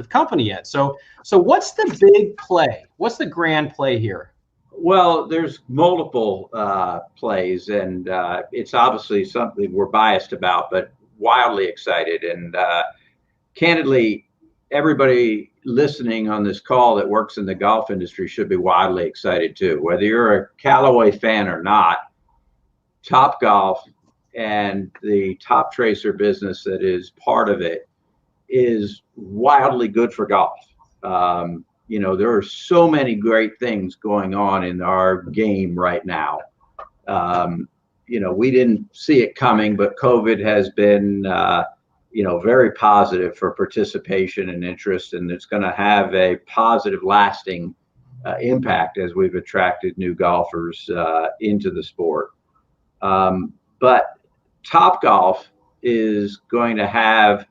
company yet. So what's the big play? What's the grand play here? Well, there's multiple plays, and it's obviously something we're biased about, but wildly excited. And candidly, everybody listening on this call that works in the golf industry should be wildly excited too. Whether you're a Callaway fan or not, Topgolf and the Toptracer business that is part of it is wildly good for golf. There are so many great things going on in our game right now. We didn't see it coming, but COVID has been, very positive for participation and interest, and it's going to have a positive, lasting impact as we've attracted new golfers into the sport. But Topgolf is going to have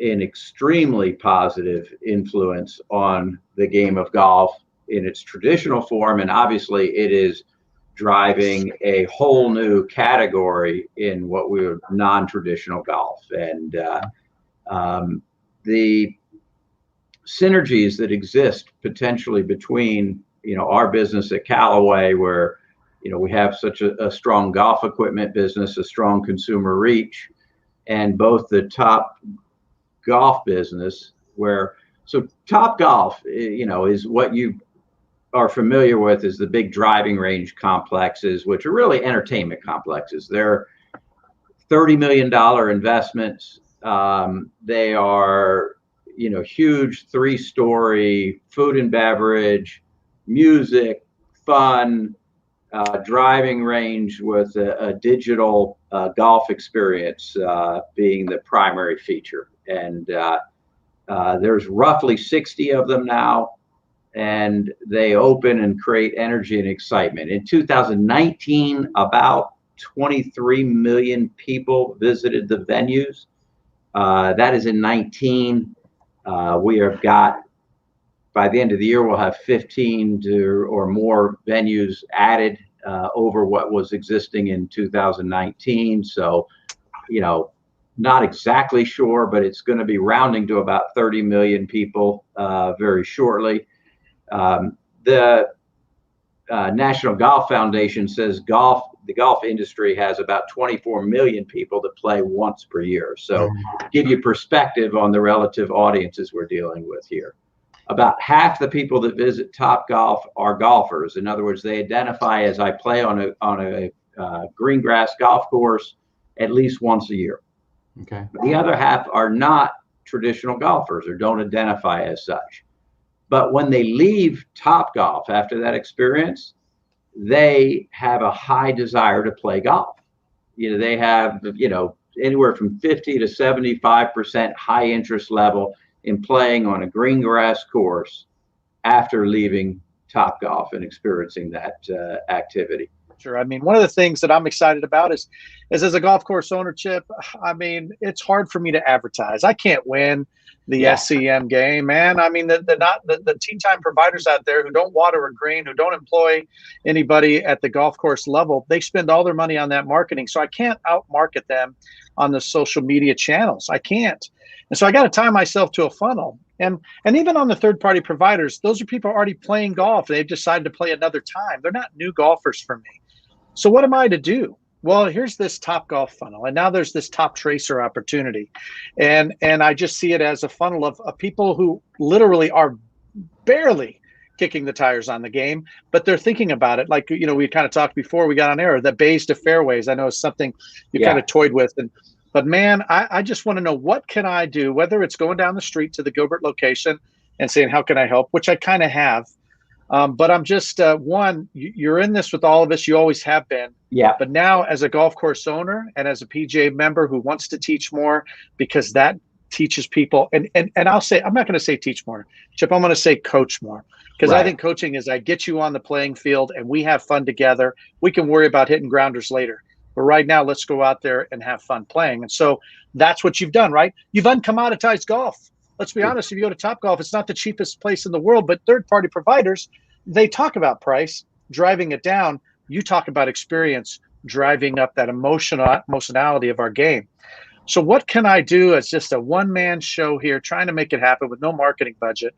an extremely positive influence on the game of golf in its traditional form, and obviously it is driving a whole new category in what we would non-traditional golf. And the synergies that exist potentially between our business at Callaway, where we have such a strong golf equipment business, a strong consumer reach, and both the Top Golf business, so Topgolf, is what you are familiar with is the big driving range complexes, which are really entertainment complexes. They're $30 million investments. They are, huge 3-story food and beverage, music, fun, driving range with a digital golf experience being the primary feature. And there's roughly 60 of them now, and they open and create energy and excitement. In 2019, about 23 million people visited the venues. That is in 19. We have got, by the end of the year, we'll have 15 or more venues added over what was existing in 2019. So, not exactly sure, but it's going to be rounding to about 30 million people very shortly. The National Golf Foundation says the golf industry has about 24 million people that play once per year. So give you perspective on the relative audiences we're dealing with here. About half the people that visit Topgolf are golfers. In other words, they identify as I play on a green grass golf course at least once a year. Okay. The other half are not traditional golfers or don't identify as such. But when they leave Topgolf after that experience, they have a high desire to play golf. They have, anywhere from 50 to 75% high interest level in playing on a green grass course after leaving Topgolf and experiencing that activity. Sure. I mean, one of the things that I'm excited about is as a golf course owner, Chip, I mean, it's hard for me to advertise. I can't win the SCM game, man. I mean, the tee time providers out there who don't water a green, who don't employ anybody at the golf course level, they spend all their money on that marketing. So I can't outmarket them on the social media channels. I can't. And so I got to tie myself to a funnel. And even on the third-party providers, those are people already playing golf. They've decided to play another time. They're not new golfers for me. So what am I to do? Well, here's this Topgolf funnel, and now there's this Toptracer opportunity. And I just see it as a funnel of people who literally are barely kicking the tires on the game, but they're thinking about it. Like, we kind of talked before we got on air, the bays to fairways. I know it's something you kind of toyed with. But man, I just want to know, what can I do, whether it's going down the street to the Gilbert location and saying, how can I help, which I kind of have. But I'm just, you're in this with all of us. You always have been. Yeah. But now as a golf course owner and as a PGA member who wants to teach more, because that teaches people. And I'll say, I'm not going to say teach more, Chip. I'm going to say coach more. Because I think coaching is I get you on the playing field and we have fun together. We can worry about hitting grounders later. But right now, let's go out there and have fun playing. And so that's what you've done, right? You've uncommoditized golf. Let's be honest. If you go to Topgolf, it's not the cheapest place in the world, but third-party providers, they talk about price, driving it down. You talk about experience, driving up that emotionality of our game. So what can I do as just a one-man show here, trying to make it happen with no marketing budget?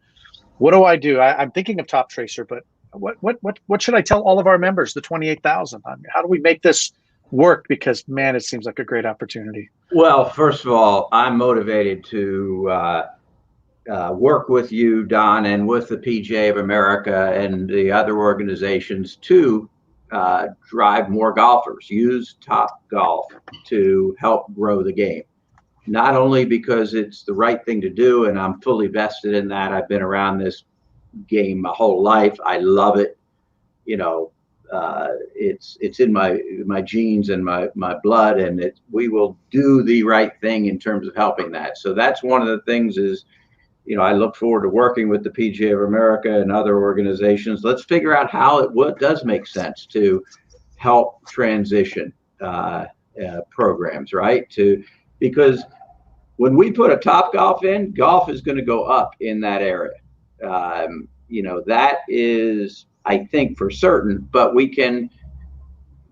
What do I do? I'm thinking of Top Tracer, but what should I tell all of our members, the 28,000? I mean, how do we make this work? Because man, it seems like a great opportunity. Well, first of all, I'm motivated to work with you, Don, and with the PGA of America and the other organizations to drive more golfers. Use Topgolf to help grow the game. Not only because it's the right thing to do, and I'm fully vested in that. I've been around this game my whole life. I love it. You know, it's in my genes and my blood, and we will do the right thing in terms of helping that. So that's one of the things is, you know, I look forward to working with the PGA of America and other organizations. Let's figure out how what does make sense to help transition programs, right? Because when we put a Topgolf in, golf is going to go up in that area. You know, that is, I think, for certain, but we can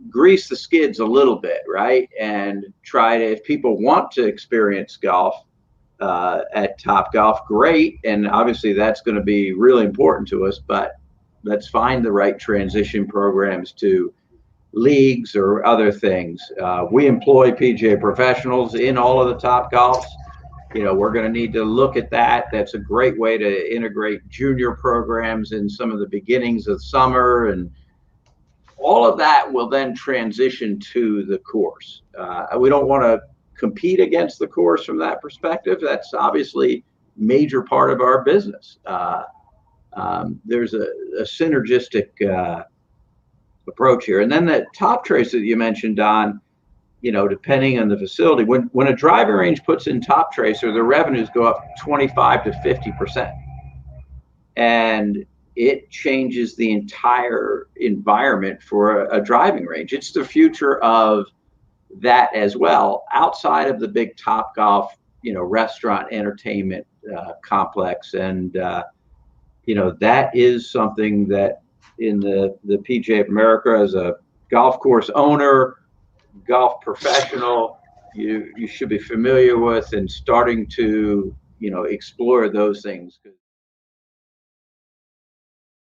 grease the skids a little bit, right? And try to, if people want to experience golf at Topgolf, great. And obviously that's going to be really important to us, but let's find the right transition programs to leagues or other things. We employ PGA professionals in all of the Topgolfs. You know, we're going to need to look at that. That's a great way to integrate junior programs in some of the beginnings of summer, and all of that will then transition to the course. We don't want to compete against the course from that perspective. That's obviously major part of our business. There's a synergistic approach here. And then the Top Tracer that you mentioned, Don, you know, depending on the facility, when a driving range puts in Top Tracer, the revenues go up 25 to 50%. And it changes the entire environment for a driving range. It's the future of that as well, outside of the big Topgolf, you know, restaurant entertainment complex. And, you know, that is something that in the PGA of America, as a golf course owner, golf professional, you should be familiar with and starting to, you know, explore those things.